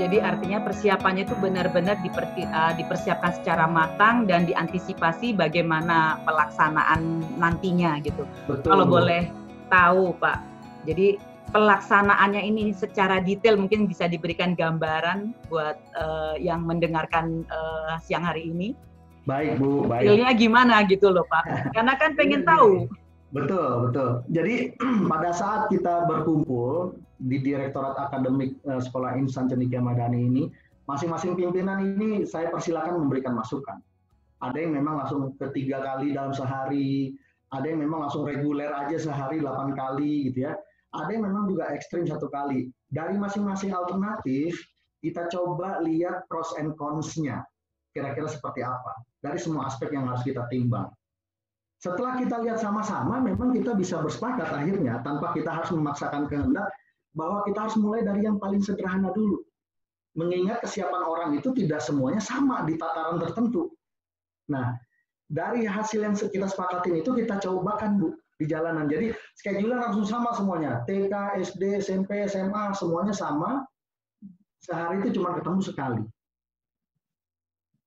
Jadi artinya persiapannya itu benar-benar dipersiapkan secara matang dan diantisipasi bagaimana pelaksanaan nantinya gitu. Betul, Kalau Bu. boleh tahu Pak, jadi pelaksanaannya ini secara detail mungkin bisa diberikan gambaran buat yang mendengarkan siang hari ini. Baik Bu, baik. Detailnya gimana gitu loh Pak, karena kan pengen tahu. Betul, betul. Jadi pada saat kita berkumpul di Direktorat Akademik Sekolah Insan Cendekia Madani ini, masing-masing pimpinan ini saya persilakan memberikan masukan. Ada yang memang langsung 3 kali dalam sehari, ada yang memang langsung reguler aja sehari 8 kali gitu ya. Ada yang memang juga ekstrim 1 kali. Dari masing-masing alternatif, kita coba lihat pros and cons-nya. Kira-kira seperti apa. Dari semua aspek yang harus kita timbang. Setelah kita lihat sama-sama, memang kita bisa bersepakat akhirnya, tanpa kita harus memaksakan kehendak, bahwa kita harus mulai dari yang paling sederhana dulu. Mengingat kesiapan orang itu tidak semuanya sama di tataran tertentu. Nah, dari hasil yang kita sepakatin itu kita cobakan Bu, di jalanan. Jadi schedule langsung sama semuanya. TK, SD, SMP, SMA, semuanya sama. Sehari itu cuma ketemu sekali.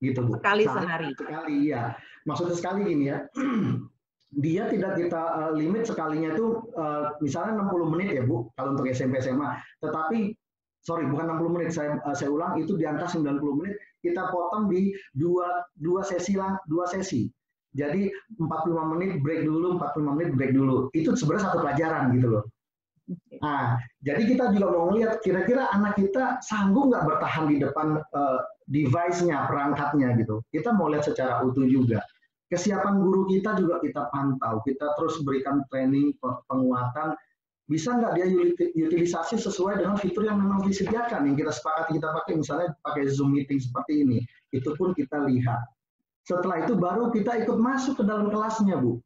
Gitu Bu. Sekali sehari. Sekali, iya. Maksudnya sekali gini ya, dia tidak kita limit sekalinya itu misalnya 60 menit ya Bu, kalau untuk SMP SMA. Tetapi, sorry bukan 60 menit, saya ulang, itu di angka 90 menit, kita potong di dua sesi. Jadi 45 menit break dulu, 45 menit break dulu. Itu sebenarnya satu pelajaran gitu loh. Nah, jadi kita juga mau melihat kira-kira anak kita sanggup nggak bertahan di depan device-nya, perangkatnya gitu. Kita mau lihat secara utuh juga. Kesiapan guru kita juga kita pantau, kita terus berikan training, penguatan, bisa nggak dia utilisasi sesuai dengan fitur yang memang disediakan, yang kita sepakati kita pakai, misalnya pakai Zoom meeting seperti ini, itu pun kita lihat. Setelah itu baru kita ikut masuk ke dalam kelasnya, Bu.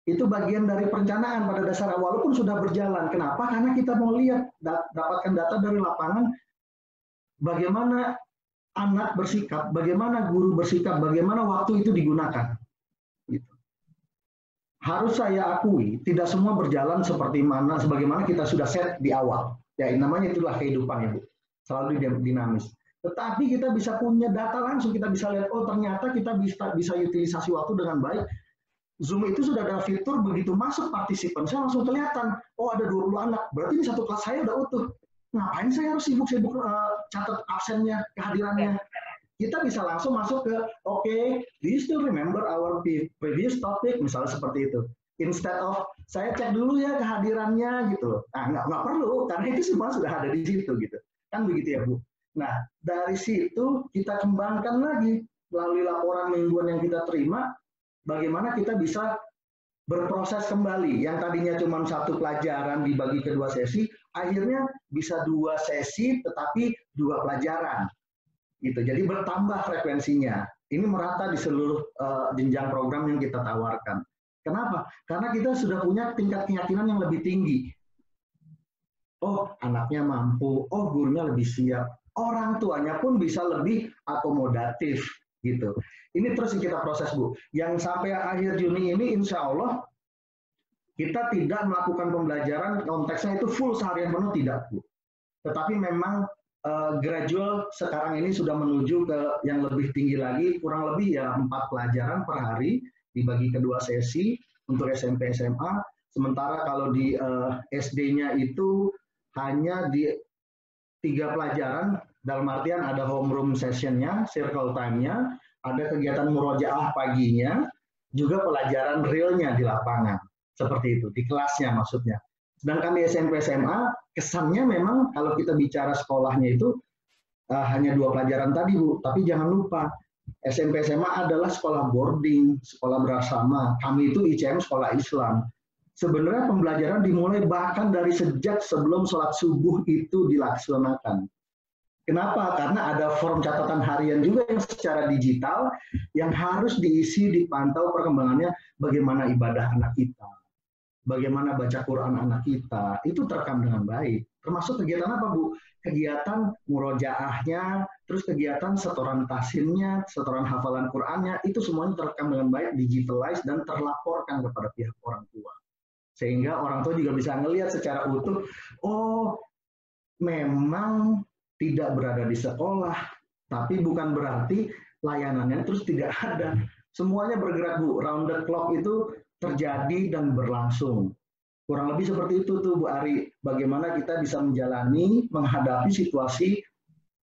Itu bagian dari perencanaan pada dasarnya, walaupun sudah berjalan. Kenapa? Karena kita mau lihat, dapatkan data dari lapangan, bagaimana anak bersikap, bagaimana guru bersikap, bagaimana waktu itu digunakan. Gitu. Harus saya akui, tidak semua berjalan sebagaimana kita sudah set di awal. Ya, namanya itulah kehidupan ya, Bu. Selalu dinamis. Tetapi kita bisa punya data langsung, kita bisa lihat, oh ternyata kita bisa utilisasi waktu dengan baik. Zoom itu sudah ada fitur begitu masuk partisipan, saya langsung kelihatan, oh ada 20 anak, berarti ini satu kelas saya udah utuh. Ngapain saya harus sibuk-sibuk catat absennya, kehadirannya? Kita bisa langsung masuk ke, okay, do you still remember our previous topic? Misalnya seperti itu. Instead of, saya cek dulu ya kehadirannya gitu. Nah, nggak perlu, karena itu semua sudah ada di situ gitu. Kan begitu ya Bu. Nah, dari situ kita kembangkan lagi, melalui laporan mingguan yang kita terima, bagaimana kita bisa berproses kembali. Yang tadinya cuma satu pelajaran dibagi ke 2 sesi, akhirnya bisa 2 sesi tetapi 2 pelajaran. Gitu. Jadi bertambah frekuensinya. Ini merata di seluruh jenjang program yang kita tawarkan. Kenapa? Karena kita sudah punya tingkat keyakinan yang lebih tinggi. Oh, anaknya mampu. Oh, gurunya lebih siap. Orang tuanya pun bisa lebih akomodatif. Gitu. Ini terus kita proses Bu. Yang sampai akhir Juni ini insya Allah kita tidak melakukan pembelajaran konteksnya itu full seharian penuh, tidak Bu. Tetapi memang gradual sekarang ini sudah menuju ke yang lebih tinggi lagi, kurang lebih ya 4 pelajaran per hari dibagi ke 2 sesi untuk SMP SMA. Sementara kalau di SD-nya itu hanya di 3 pelajaran, dalam artian ada homeroom session-nya, circle time-nya, ada kegiatan murojaah paginya, juga pelajaran realnya di lapangan. Seperti itu, di kelasnya maksudnya. Sedangkan di SMP SMA, kesannya memang kalau kita bicara sekolahnya itu hanya 2 pelajaran tadi Bu, tapi jangan lupa, SMP SMA adalah sekolah boarding, sekolah bersama. Kami itu ICM sekolah Islam. Sebenarnya pembelajaran dimulai bahkan dari sejak sebelum sholat subuh itu dilaksanakan. Kenapa? Karena ada form catatan harian juga yang secara digital yang harus diisi, dipantau perkembangannya, bagaimana ibadah anak kita, bagaimana baca Quran anak kita, itu terekam dengan baik. Termasuk kegiatan apa Bu? Kegiatan murojaahnya, terus kegiatan setoran tahsinnya, setoran hafalan Qurannya, itu semuanya terekam dengan baik, digitalize dan terlaporkan kepada pihak orang tua. Sehingga orang tua juga bisa ngelihat secara utuh, oh memang tidak berada di sekolah, tapi bukan berarti layanannya terus tidak ada. Semuanya bergerak, Bu. Round the clock itu terjadi dan berlangsung. Kurang lebih seperti itu tuh, Bu Ari. Bagaimana kita bisa menjalani, menghadapi situasi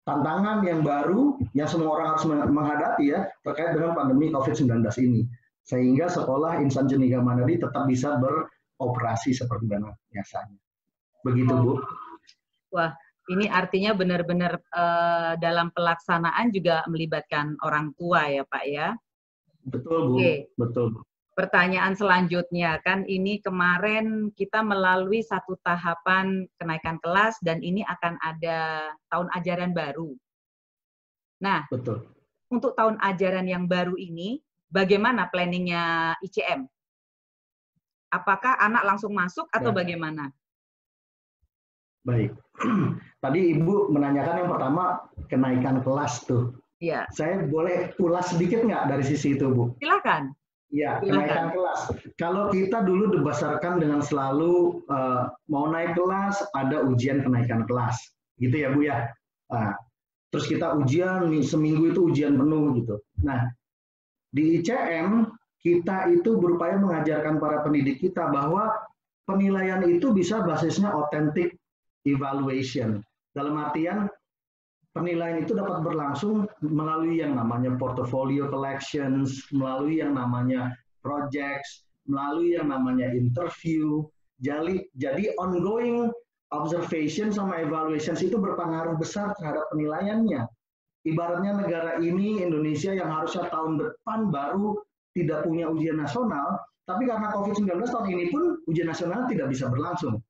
tantangan yang baru yang semua orang harus menghadapi ya terkait dengan pandemi COVID-19 ini. Sehingga sekolah Insan Cendika Mandiri tetap bisa beroperasi seperti biasanya. Begitu, Bu. Wah, ini artinya benar-benar dalam pelaksanaan juga melibatkan orang tua ya, Pak ya? Betul, Bu. Oke. Betul, Bu. Pertanyaan selanjutnya, kan ini kemarin kita melalui satu tahapan kenaikan kelas dan ini akan ada tahun ajaran baru. Nah, betul. Untuk tahun ajaran yang baru ini, bagaimana planningnya ICM? Apakah anak langsung masuk atau bagaimana? Baik. Tadi Ibu menanyakan yang pertama kenaikan kelas tuh. Iya. Saya boleh ulas sedikit nggak dari sisi itu, Bu? Silakan. Ya, kenaikan kelas. Kalau kita dulu dibesarkan dengan selalu mau naik kelas, ada ujian kenaikan kelas. Gitu ya, Bu ya? Nah, terus kita ujian, seminggu itu ujian penuh gitu. Nah, di ICM, kita itu berupaya mengajarkan para pendidik kita bahwa penilaian itu bisa basisnya authentic evaluation. Dalam artian, penilaian itu dapat berlangsung melalui yang namanya portfolio collections, melalui yang namanya projects, melalui yang namanya interview. Jadi ongoing observation sama evaluations itu berpengaruh besar terhadap penilaiannya. Ibaratnya negara ini, Indonesia, yang harusnya tahun depan baru tidak punya ujian nasional, tapi karena COVID-19 tahun ini pun ujian nasional tidak bisa berlangsung.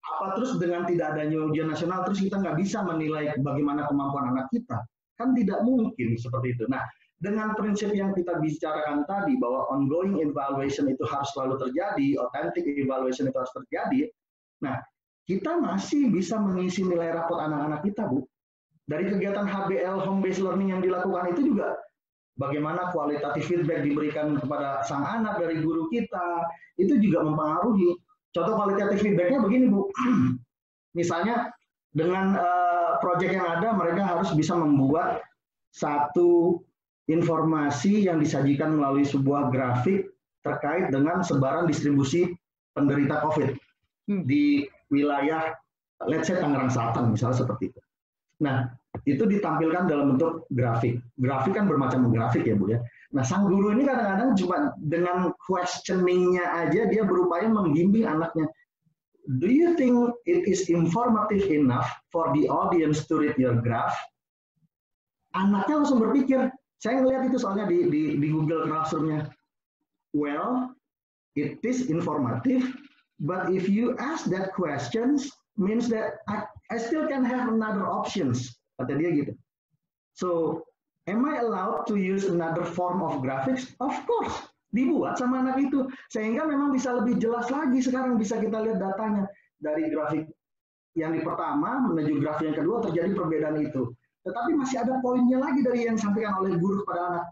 Apa terus dengan tidak adanya ujian nasional terus kita nggak bisa menilai bagaimana kemampuan anak kita? Kan tidak mungkin seperti itu. Nah, dengan prinsip yang kita bicarakan tadi bahwa ongoing evaluation itu harus selalu terjadi, authentic evaluation itu harus terjadi. Nah, kita masih bisa mengisi nilai rapot anak-anak kita, Bu. Dari kegiatan HBL home based learning yang dilakukan itu juga bagaimana kualitatif feedback diberikan kepada sang anak dari guru kita, itu juga mempengaruhi. Contoh kualitatif feedback-nya begini, Bu. Misalnya dengan proyek yang ada, mereka harus bisa membuat satu informasi yang disajikan melalui sebuah grafik terkait dengan sebaran distribusi penderita COVID di wilayah, let's say Tangerang Selatan, misalnya seperti itu. Nah, itu ditampilkan dalam bentuk grafik. Grafik kan bermacam grafik ya, Bu ya. Nah, sang guru ini kadang-kadang cuma dengan questioning-nya aja dia berupaya membimbing anaknya. Do you think it is informative enough for the audience to read your graph? Anaknya langsung berpikir, saya ngelihat itu soalnya di Google Classroom-nya. Well, it is informative, but if you ask that questions, means that I still can have another options. Kata dia gitu. So, am I allowed to use another form of graphics? Of course, dibuat sama anak itu. Sehingga memang bisa lebih jelas lagi sekarang bisa kita lihat datanya. Dari grafik yang di pertama menuju grafik yang kedua terjadi perbedaan itu. Tetapi masih ada poinnya lagi dari yang disampaikan oleh guru kepada anak.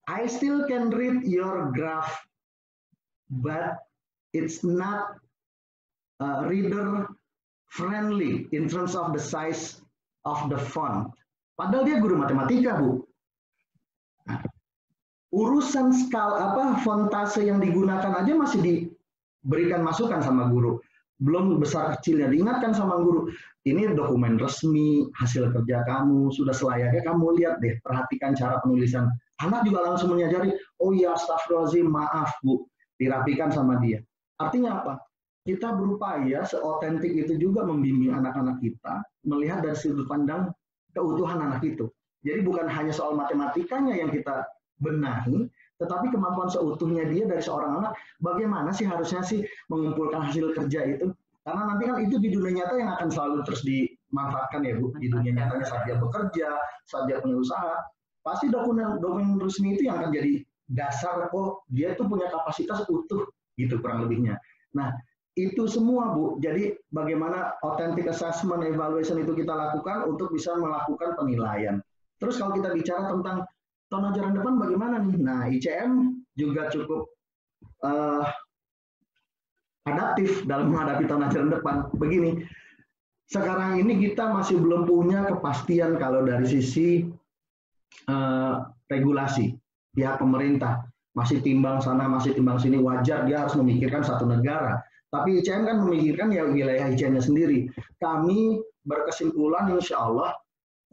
I still can read your graph, but it's not reader friendly in terms of the size of the font. Padahal dia guru matematika, Bu. Nah, urusan fontase yang digunakan aja masih diberikan masukan sama guru. Belum besar kecilnya diingatkan sama guru. Ini dokumen resmi, hasil kerja kamu, sudah selayaknya kamu lihat deh, perhatikan cara penulisan. Anak juga langsung menyadari, oh iya, astagfirullahaladzim, maaf, Bu. Dirapikan sama dia. Artinya apa? Kita berupaya seotentik itu juga membimbing anak-anak kita melihat dari sudut pandang keutuhan anak itu. Jadi bukan hanya soal matematikanya yang kita benahi, tetapi kemampuan seutuhnya dia dari seorang anak, bagaimana sih harusnya sih mengumpulkan hasil kerja itu. Karena nanti kan itu di dunia nyata yang akan selalu terus dimanfaatkan ya, Bu. Di dunia nyatanya saat dia bekerja, saat dia punya usaha, pasti dokumen resmi itu yang akan jadi dasar, oh dia tuh punya kapasitas utuh, gitu kurang lebihnya. Nah, itu semua, Bu. Jadi bagaimana authentic assessment, evaluation itu kita lakukan untuk bisa melakukan penilaian. Terus kalau kita bicara tentang tahun ajaran depan bagaimana nih? Nah, ICM juga cukup adaptif dalam menghadapi tahun ajaran depan. Begini, sekarang ini kita masih belum punya kepastian kalau dari sisi regulasi pihak pemerintah. Masih timbang sana, masih timbang sini, wajar dia harus memikirkan satu negara. Tapi ICM kan memikirkan ya wilayah ICM-nya sendiri. Kami berkesimpulan insya Allah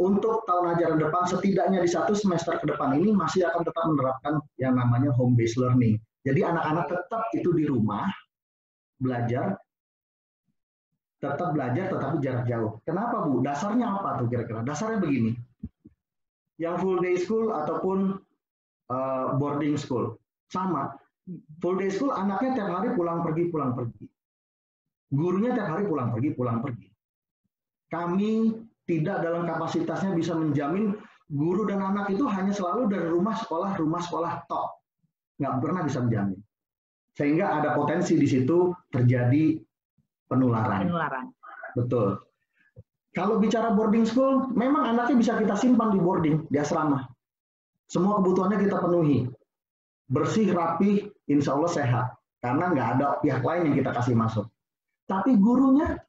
untuk tahun ajaran depan setidaknya di 1 semester ke depan ini masih akan tetap menerapkan yang namanya home based learning. Jadi anak-anak tetap itu di rumah belajar, tetap belajar tetapi jarak jauh. Kenapa Bu? Dasarnya apa tuh kira-kira? Dasarnya begini. Yang full day school ataupun boarding school sama. Full day school anaknya tiap hari pulang pergi. Gurunya tiap hari pulang pergi. Kami tidak dalam kapasitasnya bisa menjamin guru dan anak itu hanya selalu dari rumah sekolah tok. Nggak pernah bisa menjamin. Sehingga ada potensi di situ terjadi penularan. Betul. Kalau bicara boarding school, memang anaknya bisa kita simpan di boarding, di asrama. Semua kebutuhannya kita penuhi. Bersih, rapi, insya Allah sehat. Karena nggak ada pihak lain yang kita kasih masuk. Tapi gurunya,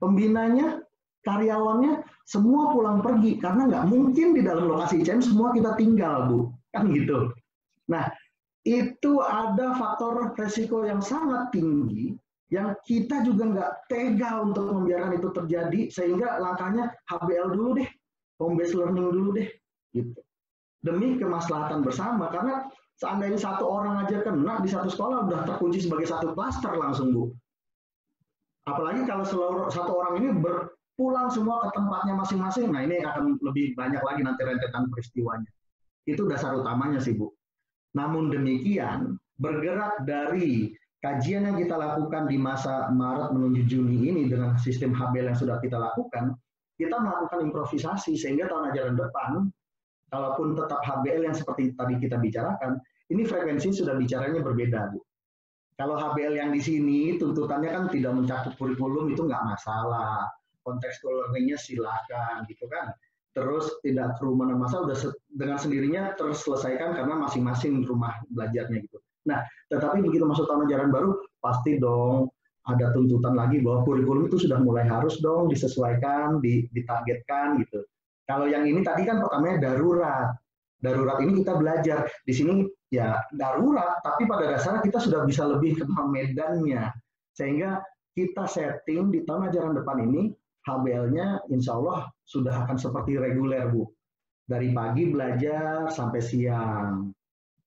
pembinanya, karyawannya, semua pulang pergi. Karena nggak mungkin di dalam lokasi ICM semua kita tinggal, Bu. Kan gitu. Nah, itu ada faktor resiko yang sangat tinggi, yang kita juga nggak tega untuk membiarkan itu terjadi, sehingga langkahnya HBL dulu deh, home based learning dulu deh. Gitu. Demi kemaslahatan bersama, karena seandainya satu orang aja kena di satu sekolah udah terkunci sebagai satu klaster langsung Bu. Apalagi kalau satu orang ini berpulang semua ke tempatnya masing-masing, nah ini akan lebih banyak lagi nanti rentetan peristiwanya. Itu dasar utamanya sih Bu. Namun demikian, bergerak dari kajian yang kita lakukan di masa Maret menuju Juni ini dengan sistem HBL yang sudah kita lakukan, kita melakukan improvisasi sehingga tahun ajaran depan kalaupun tetap HBL yang seperti tadi kita bicarakan, ini frekuensi sudah bicaranya berbeda, Bu. Kalau HBL yang di sini, tuntutannya kan tidak mencakup kurikulum, itu nggak masalah. Contextual learning-nya silakan, gitu kan. Terus tidak kerumunan massa, udah dengan sendirinya terselesaikan karena masing-masing rumah belajarnya, gitu. Nah, tetapi begitu masuk tahun ajaran baru, pasti dong ada tuntutan lagi bahwa kurikulum itu sudah mulai harus dong disesuaikan, ditargetkan, gitu. Kalau yang ini tadi kan pertamanya darurat. Darurat ini kita belajar. Di sini ya darurat, tapi pada dasarnya kita sudah bisa lebih kenal medannya. Sehingga kita setting di tahun ajaran depan ini, HBL-nya insya Allah sudah akan seperti reguler, Bu. Dari pagi belajar sampai siang.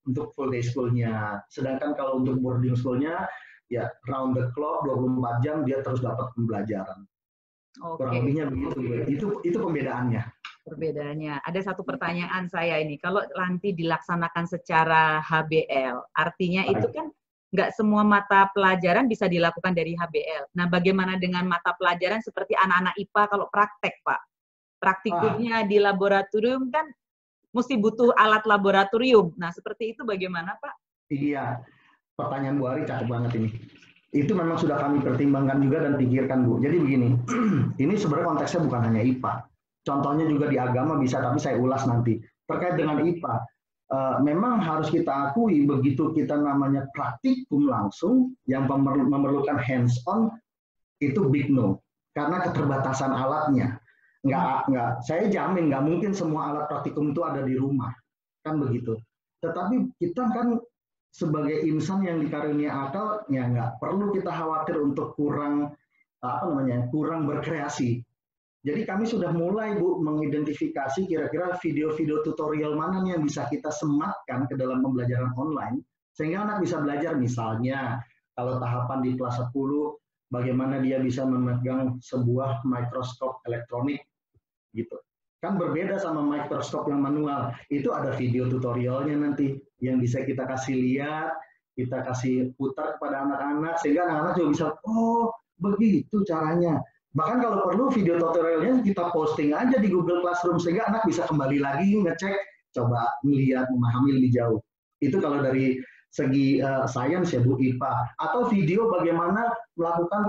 Untuk full day school-nya. Sedangkan kalau untuk boarding school-nya, ya round the clock, 24 jam, dia terus dapat pembelajaran. Kurang lebihnya begitu. Itu pembedaannya. Perbedaannya. Ada satu pertanyaan saya ini, kalau nanti dilaksanakan secara HBL, artinya itu kan nggak semua mata pelajaran bisa dilakukan dari HBL. Nah, bagaimana dengan mata pelajaran seperti anak-anak IPA kalau praktek, Pak? Praktikumnya di laboratorium kan mesti butuh alat laboratorium. Nah, seperti itu bagaimana, Pak? Iya, pertanyaan Bu Ari cakep banget ini. Itu memang sudah kami pertimbangkan juga dan pikirkan, Bu. Jadi begini, ini sebenarnya konteksnya bukan hanya IPA. Contohnya juga di agama bisa, tapi saya ulas nanti. Terkait dengan IPA, memang harus kita akui begitu kita namanya praktikum langsung yang memerlukan hands-on, itu big no. Karena keterbatasan alatnya. Nggak, saya jamin nggak mungkin semua alat praktikum itu ada di rumah. Kan begitu. Tetapi kita kan sebagai insan yang dikarunia akal, ya nggak perlu kita khawatir untuk kurang berkreasi. Jadi kami sudah mulai, Bu, mengidentifikasi kira-kira video-video tutorial mana yang bisa kita sematkan ke dalam pembelajaran online, sehingga anak bisa belajar misalnya, kalau tahapan di kelas 10, bagaimana dia bisa memegang sebuah mikroskop elektronik, gitu. Kan berbeda sama mikroskop yang manual, itu ada video tutorialnya nanti, yang bisa kita kasih lihat, kita kasih putar kepada anak-anak, sehingga anak-anak juga bisa, oh begitu caranya. Bahkan kalau perlu video tutorialnya kita posting aja di Google Classroom sehingga anak bisa kembali lagi ngecek, coba melihat, memahami lebih jauh. Itu kalau dari segi sains ya Bu, IPA. Atau video bagaimana melakukan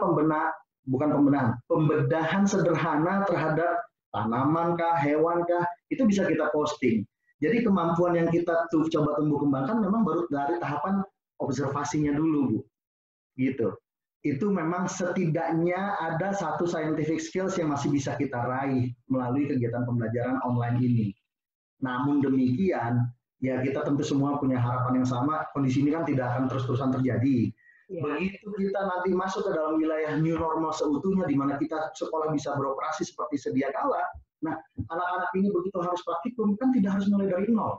pembedahan sederhana terhadap tanaman kah, hewan kah, itu bisa kita posting. Jadi kemampuan yang kita coba tumbuh kembangkan memang baru dari tahapan observasinya dulu, Bu. Gitu. itu memang setidaknya ada satu scientific skills yang masih bisa kita raih melalui kegiatan pembelajaran online ini. Namun demikian, ya kita tentu semua punya harapan yang sama, kondisi ini kan tidak akan terus-terusan terjadi. Begitu kita nanti masuk ke dalam wilayah new normal seutuhnya, di mana kita sekolah bisa beroperasi seperti sedia kala, nah anak-anak ini begitu harus praktikum, kan tidak harus mulai dari nol.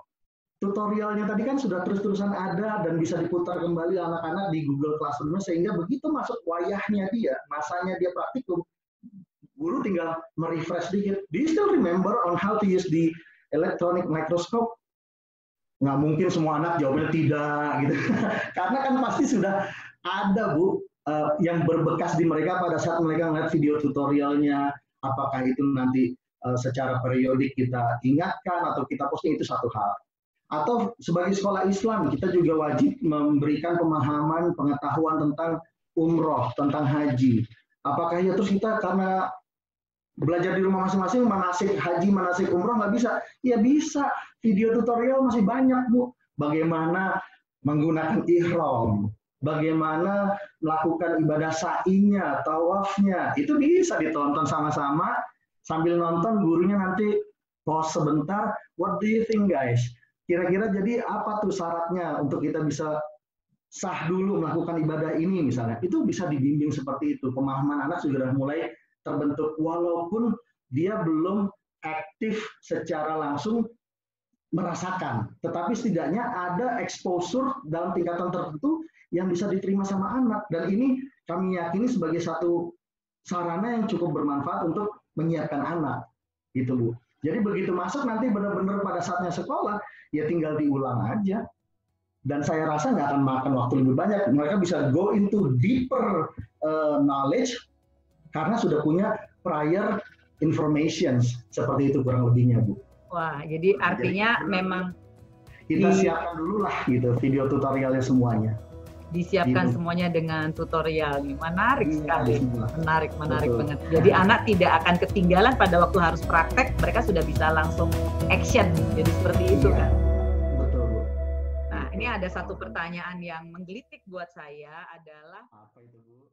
Tutorialnya tadi kan sudah terus-terusan ada dan bisa diputar kembali anak-anak di Google Classroom, sehingga begitu masuk wayahnya dia, masanya dia praktikum, guru tinggal merefresh dikit. Do you still remember on how to use the electronic microscope? Nggak mungkin semua anak jawabnya tidak, gitu. Karena kan pasti sudah ada, Bu, yang berbekas di mereka pada saat mereka melihat video tutorialnya. Apakah itu nanti secara periodik kita ingatkan atau kita posting, itu satu hal. Atau sebagai sekolah Islam, kita juga wajib memberikan pemahaman, pengetahuan tentang umroh, tentang haji. Apakah ya terus kita karena belajar di rumah masing-masing, manasik haji, manasik umroh nggak bisa? Ya bisa, video tutorial masih banyak, Bu. Bagaimana menggunakan ihram, bagaimana melakukan ibadah sa'inya, tawafnya, itu bisa ditonton sama-sama, sambil nonton gurunya nanti pause sebentar, what do you think guys? Kira-kira jadi apa tuh syaratnya untuk kita bisa sah dulu melakukan ibadah ini misalnya. Itu bisa dibimbing seperti itu. Pemahaman anak sudah mulai terbentuk walaupun dia belum aktif secara langsung merasakan. Tetapi setidaknya ada exposure dalam tingkatan tertentu yang bisa diterima sama anak. Dan ini kami yakini sebagai satu sarana yang cukup bermanfaat untuk menyiapkan anak. Gitu, Bu. Jadi begitu masuk nanti benar-benar pada saatnya sekolah, ya tinggal diulang aja. Dan saya rasa nggak akan makan waktu lebih banyak. Mereka bisa go into deeper knowledge karena sudah punya prior information. Seperti itu kurang lebihnya, Bu. Wah, jadi artinya memang kita siapkan dulu lah gitu video tutorialnya semuanya. Disiapkan semuanya dengan tutorial. Menarik sekali. Menarik banget. Jadi anak tidak akan ketinggalan pada waktu harus praktek, mereka sudah bisa langsung action. Jadi seperti itu kan. Betul, Bu. Nah, ini ada satu pertanyaan yang menggelitik buat saya adalah, apa itu, Bu?